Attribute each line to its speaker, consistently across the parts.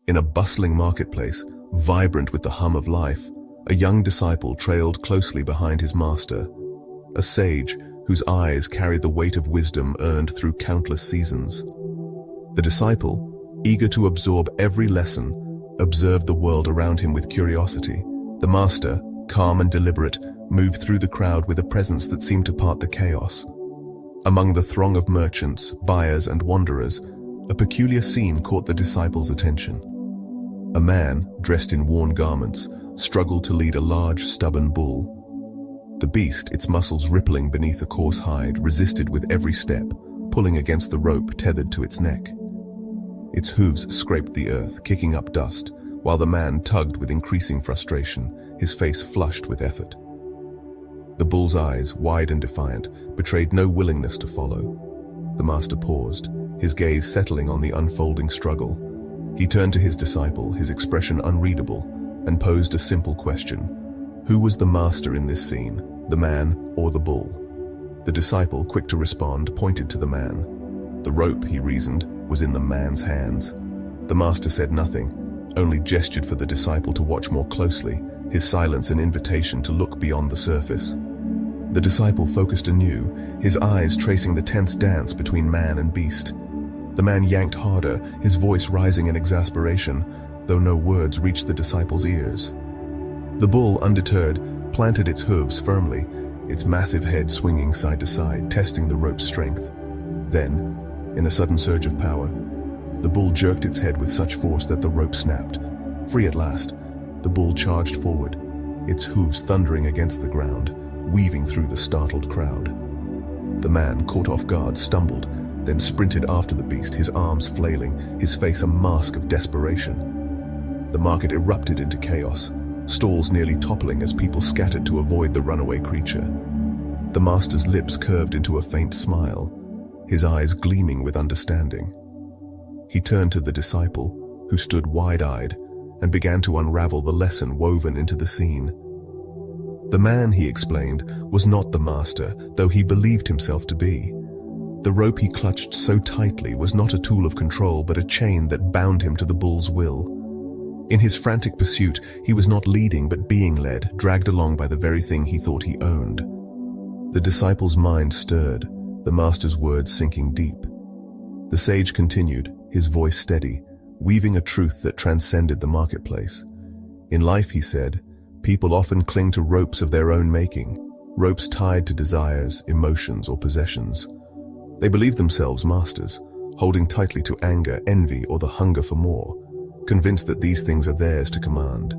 Speaker 1: In a bustling marketplace, vibrant with the hum of life, a young disciple trailed closely behind his master, a sage whose eyes carried the weight of wisdom earned through countless seasons. The disciple, eager to absorb every lesson, observed the world around him with curiosity. The master, calm and deliberate, moved through the crowd with a presence that seemed to part the chaos. Among the throng of merchants, buyers, and wanderers, a peculiar scene caught the disciple's attention. A man, dressed in worn garments, struggled to lead a large, stubborn bull. The beast, its muscles rippling beneath a coarse hide, resisted with every step, pulling against the rope tethered to its neck. Its hooves scraped the earth, kicking up dust, while the man tugged with increasing frustration, his face flushed with effort. The bull's eyes, wide and defiant, betrayed no willingness to follow. The master paused, his gaze settling on the unfolding struggle. He turned to his disciple, his expression unreadable, and posed a simple question. Who was the master in this scene, the man or the bull? The disciple, quick to respond, pointed to the man. The rope, he reasoned, was in the man's hands. The master said nothing, only gestured for the disciple to watch more closely, his silence an invitation to look beyond the surface. The disciple focused anew, his eyes tracing the tense dance between man and beast. The man yanked harder, his voice rising in exasperation, though no words reached the disciple's ears. The bull, undeterred, planted its hooves firmly, its massive head swinging side to side, testing the rope's strength. Then, in a sudden surge of power, the bull jerked its head with such force that the rope snapped. Free at last, the bull charged forward, its hooves thundering against the ground, weaving through the startled crowd. The man, caught off guard, stumbled, then sprinted after the beast, his arms flailing, his face a mask of desperation. The market erupted into chaos, stalls nearly toppling as people scattered to avoid the runaway creature. The master's lips curved into a faint smile, his eyes gleaming with understanding. He turned to the disciple, who stood wide-eyed, and began to unravel the lesson woven into the scene. The man, he explained, was not the master, though he believed himself to be. The rope he clutched so tightly was not a tool of control, but a chain that bound him to the bull's will. In his frantic pursuit, he was not leading but being led, dragged along by the very thing he thought he owned. The disciple's mind stirred, the master's words sinking deep. The sage continued, his voice steady, weaving a truth that transcended the marketplace. In life, he said, people often cling to ropes of their own making, ropes tied to desires, emotions, or possessions. They believe themselves masters, holding tightly to anger, envy, or the hunger for more, convinced that these things are theirs to command.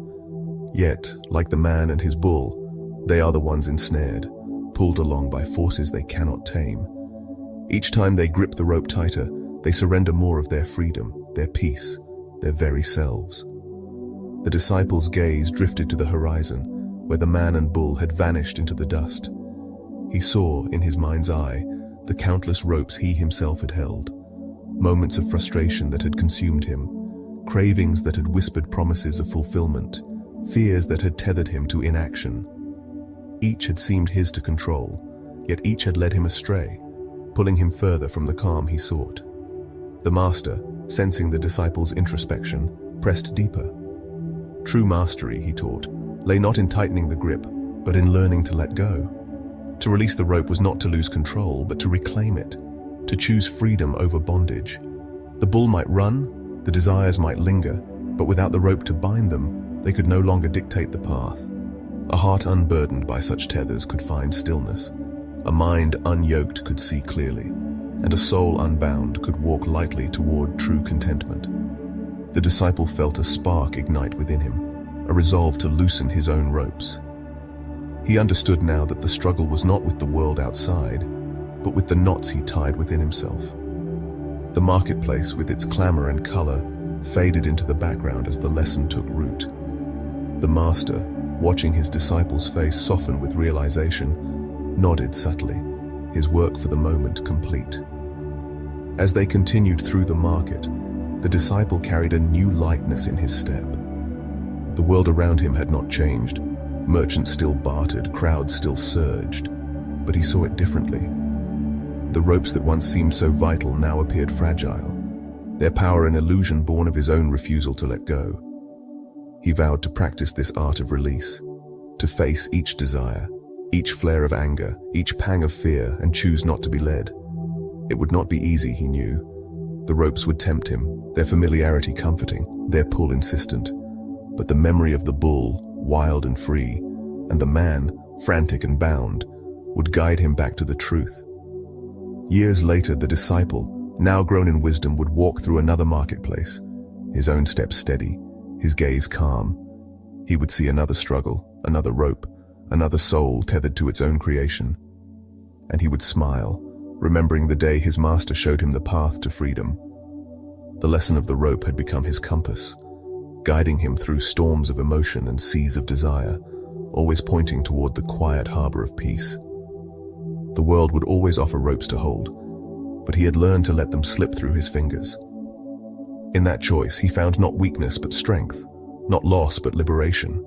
Speaker 1: Yet, like the man and his bull, they are the ones ensnared, pulled along by forces they cannot tame. Each time they grip the rope tighter, they surrender more of their freedom, their peace, their very selves. The disciple's gaze drifted to the horizon, where the man and bull had vanished into the dust. He saw, in his mind's eye, the countless ropes he himself had held, moments of frustration that had consumed him, cravings that had whispered promises of fulfillment, fears that had tethered him to inaction. Each had seemed his to control, yet each had led him astray, pulling him further from the calm he sought. The master, sensing the disciple's introspection, pressed deeper. True mastery, he taught, lay not in tightening the grip, but in learning to let go. To release the rope was not to lose control, but to reclaim it, to choose freedom over bondage. The bull might run, the desires might linger, but without the rope to bind them, they could no longer dictate the path. A heart unburdened by such tethers could find stillness. A mind unyoked could see clearly, and a soul unbound could walk lightly toward true contentment. The disciple felt a spark ignite within him, a resolve to loosen his own ropes. He understood now that the struggle was not with the world outside, but with the knots he tied within himself. The marketplace, with its clamor and color, faded into the background as the lesson took root. The master, watching his disciple's face soften with realization, nodded subtly, his work for the moment complete. As they continued through the market, the disciple carried a new lightness in his step. The world around him had not changed. Merchants still bartered, crowds still surged, but he saw it differently. The ropes that once seemed so vital now appeared fragile. their power an illusion born of his own refusal to let go. He vowed to practice this art of release, to face each desire, each flare of anger, each pang of fear, and choose not to be led. It would not be easy, he knew. The ropes would tempt him, their familiarity comforting, their pull insistent. But the memory of the bull, wild and free, and the man, frantic and bound, would guide him back to the truth. Years later, the disciple, now grown in wisdom, would walk through another marketplace, his own steps steady, his gaze calm. He would see another struggle, another rope, another soul tethered to its own creation. And he would smile, remembering the day his master showed him the path to freedom. The lesson of the rope had become his compass, guiding him through storms of emotion and seas of desire, always pointing toward the quiet harbor of peace. The world would always offer ropes to hold, but he had learned to let them slip through his fingers. In that choice, he found not weakness but strength, not loss but liberation.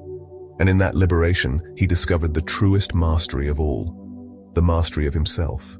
Speaker 1: And in that liberation, he discovered the truest mastery of all, the mastery of himself.